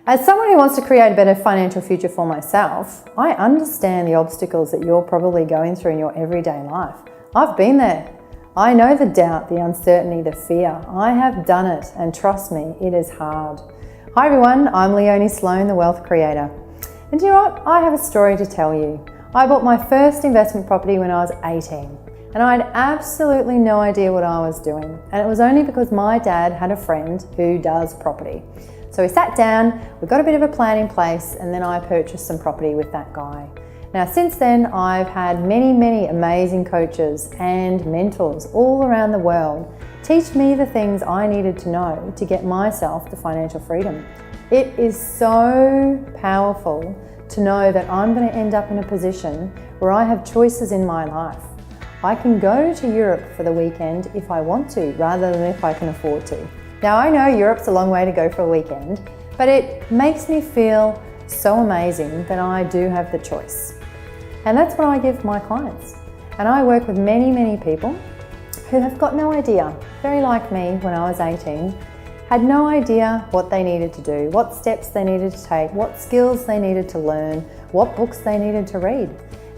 As someone who wants to create a better financial future for myself, I understand the obstacles that you're probably going through in your everyday life. I've been there. I know the doubt, the uncertainty, the fear. I have done it, and trust me, it is hard. Hi everyone, I'm Leonie Sloan, the Wealth Creator. And do you know what? I have a story to tell you. I bought my first investment property when I was 18, and I had absolutely no idea what I was doing. And it was only because my dad had a friend who does property. So we sat down, we got a bit of a plan in place, and then I purchased some property with that guy. Now since then, I've had many amazing coaches and mentors all around the world teach me the things I needed to know to get myself to financial freedom. It is so powerful to know that I'm going to end up in a position where I have choices in my life. I can go to Europe for the weekend if I want to, rather than if I can afford to. Now I know Europe's a long way to go for a weekend, but it makes me feel so amazing that I do have the choice. And that's what I give my clients. And I work with many people who have got no idea, very like me when I was 18, had no idea what they needed to do, what steps they needed to take, what skills they needed to learn, what books they needed to read.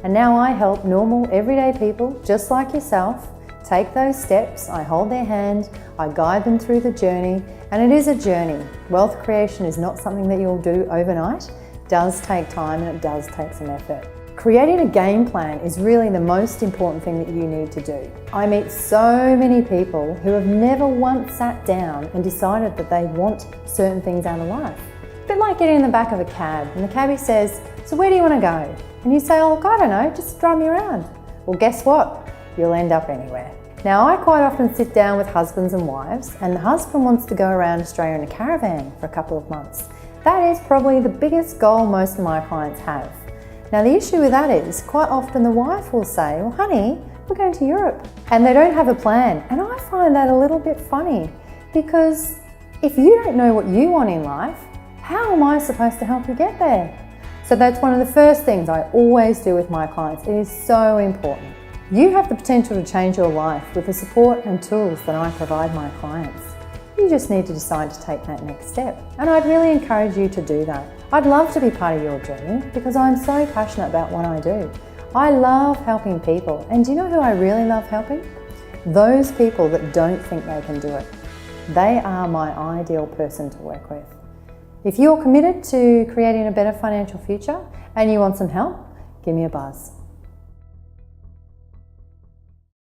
And now I help normal, everyday people, just like yourself, take those steps. I hold their hand, I guide them through the journey, and it is a journey. Wealth creation is not something that you'll do overnight. It does take time and it does take some effort. Creating a game plan is really the most important thing that you need to do. I meet so many people who have never once sat down and decided that they want certain things out of life. A bit like getting in the back of a cab and the cabbie says, "So where do you want to go?" And you say, "Oh, look, I don't know, just drive me around." Well, guess what? You'll end up anywhere. Now, I quite often sit down with husbands and wives, and the husband wants to go around Australia in a caravan for a couple of months. That is probably the biggest goal most of my clients have. Now, the issue with that is quite often the wife will say, "Well, honey, we're going to Europe." And they don't have a plan. And I find that a little bit funny, because if you don't know what you want in life, how am I supposed to help you get there? So that's one of the first things I always do with my clients. It is so important. You have the potential to change your life with the support and tools that I provide my clients. You just need to decide to take that next step. And I'd really encourage you to do that. I'd love to be part of your journey because I'm so passionate about what I do. I love helping people. And do you know who I really love helping? Those people that don't think they can do it. They are my ideal person to work with. If you're committed to creating a better financial future and you want some help, give me a buzz.